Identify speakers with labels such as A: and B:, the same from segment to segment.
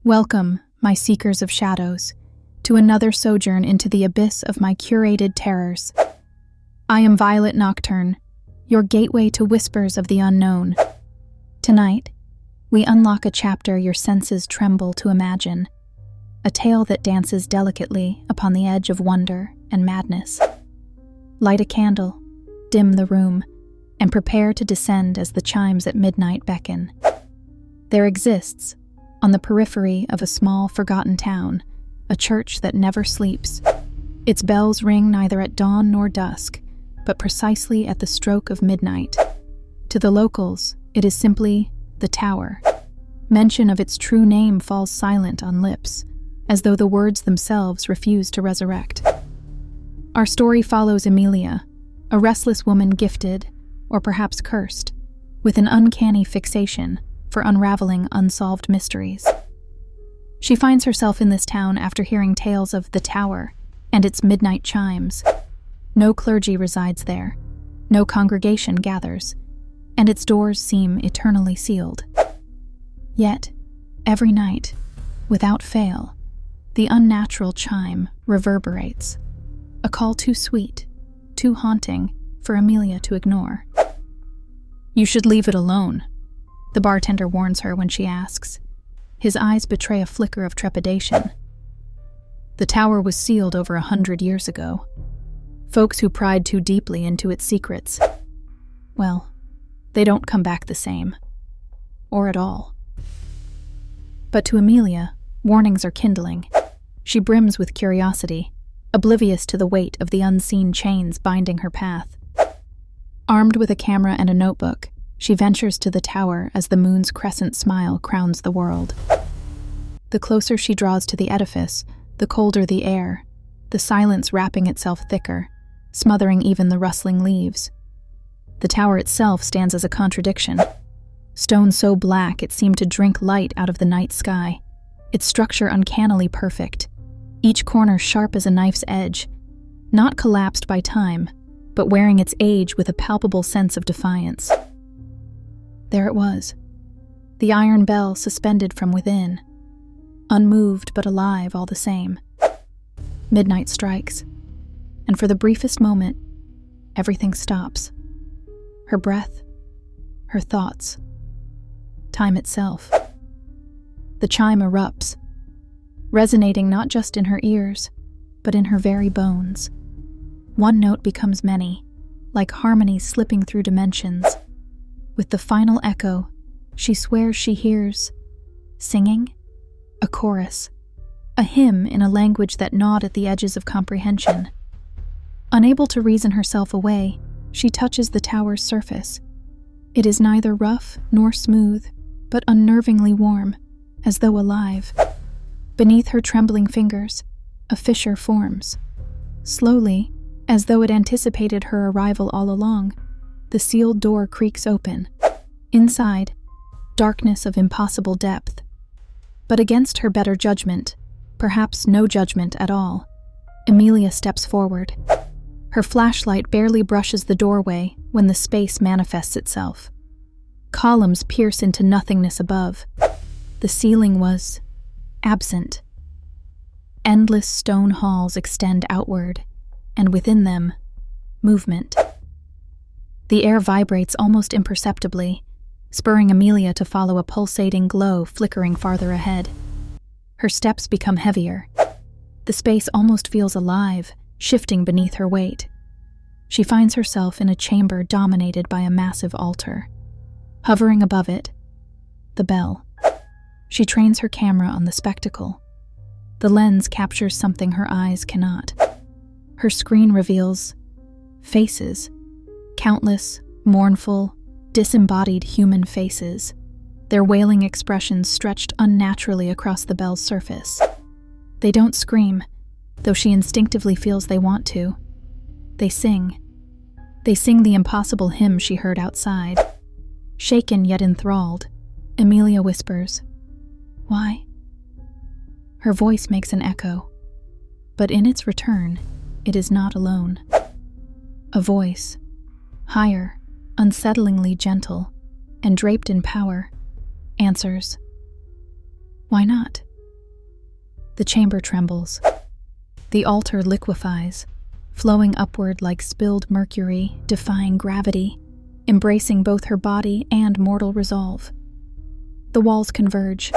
A: Welcome, my seekers of shadows, to another sojourn into the abyss of my curated terrors. I am Violet Nocturne, your gateway to whispers of the unknown. Tonight, we unlock a chapter your senses tremble to imagine, a tale that dances delicately upon the edge of wonder and madness. Light a candle, dim the room, and prepare to descend as the chimes at midnight beckon. There exists, on the periphery of a small, forgotten town, a church that never sleeps. Its bells ring neither at dawn nor dusk, but precisely at the stroke of midnight. To the locals, it is simply the Tower. Mention of its true name falls silent on lips, as though the words themselves refuse to resurrect. Our story follows Amelia, a restless woman gifted, or perhaps cursed, with an uncanny fixation for unraveling unsolved mysteries. She finds herself in this town after hearing tales of the Tower and its midnight chimes. No clergy resides there, no congregation gathers, and its doors seem eternally sealed. Yet, every night, without fail, the unnatural chime reverberates, a call too sweet, too haunting for Amelia to ignore. "You should leave it alone," the bartender warns her when she asks. His eyes betray a flicker of trepidation. "The Tower was sealed over 100 years ago. Folks who pried too deeply into its secrets, well, they don't come back the same. Or at all." But to Amelia, warnings are kindling. She brims with curiosity, oblivious to the weight of the unseen chains binding her path. Armed with a camera and a notebook, she ventures to the Tower as the moon's crescent smile crowns the world. The closer she draws to the edifice, the colder the air, the silence wrapping itself thicker, smothering even the rustling leaves. The Tower itself stands as a contradiction. Stone so black it seemed to drink light out of the night sky, its structure uncannily perfect, each corner sharp as a knife's edge, not collapsed by time, but wearing its age with a palpable sense of defiance. There it was, the iron bell suspended from within, unmoved but alive all the same. Midnight strikes, and for the briefest moment, everything stops. Her breath, her thoughts, time itself. The chime erupts, resonating not just in her ears, but in her very bones. One note becomes many, like harmonies slipping through dimensions. With the final echo, she swears she hears singing, a chorus, a hymn in a language that gnawed at the edges of comprehension. Unable to reason herself away, she touches the Tower's surface. It is neither rough nor smooth, but unnervingly warm, as though alive. Beneath her trembling fingers, a fissure forms. Slowly, as though it anticipated her arrival all along, the sealed door creaks open. Inside, darkness of impossible depth. But against her better judgment, perhaps no judgment at all, Amelia steps forward. Her flashlight barely brushes the doorway when the space manifests itself. Columns pierce into nothingness above. The ceiling was absent. Endless stone halls extend outward, and within them, movement. The air vibrates almost imperceptibly, spurring Amelia to follow a pulsating glow flickering farther ahead. Her steps become heavier. The space almost feels alive, shifting beneath her weight. She finds herself in a chamber dominated by a massive altar. Hovering above it, the bell. She trains her camera on the spectacle. The lens captures something her eyes cannot. Her screen reveals faces. Countless, mournful, disembodied human faces, their wailing expressions stretched unnaturally across the bell's surface. They don't scream, though she instinctively feels they want to. They sing. They sing the impossible hymn she heard outside. Shaken yet enthralled, Amelia whispers, "Why?" Her voice makes an echo, but in its return, it is not alone. A voice, higher, unsettlingly gentle, and draped in power, answers, "Why not?" The chamber trembles. The altar liquefies, flowing upward like spilled mercury, defying gravity, embracing both her body and mortal resolve. The walls converge.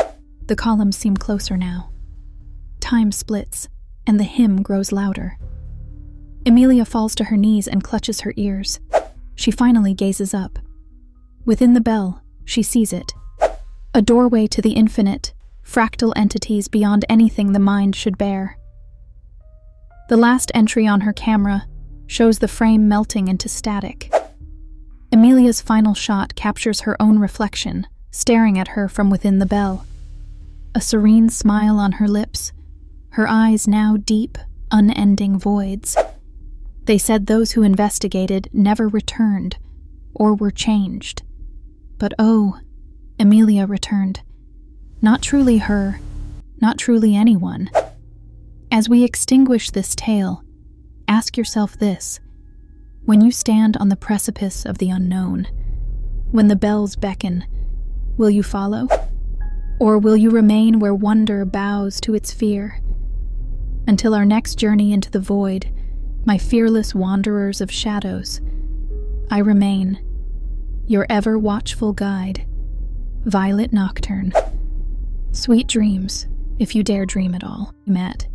A: The columns seem closer now. Time splits, and the hymn grows louder. Emilia falls to her knees and clutches her ears. She finally gazes up. Within the bell, she sees it. A doorway to the infinite, fractal entities beyond anything the mind should bear. The last entry on her camera shows the frame melting into static. Emilia's final shot captures her own reflection, staring at her from within the bell. A serene smile on her lips, her eyes now deep, unending voids. They said those who investigated never returned, or were changed. But oh, Emilia returned. Not truly her, not truly anyone. As we extinguish this tale, ask yourself this: when you stand on the precipice of the unknown, when the bells beckon, will you follow? Or will you remain where wonder bows to its fear? Until our next journey into the void, my fearless wanderers of shadows, I remain your ever watchful guide, Violet Nocturne. Sweet dreams, if you dare dream at all. Met.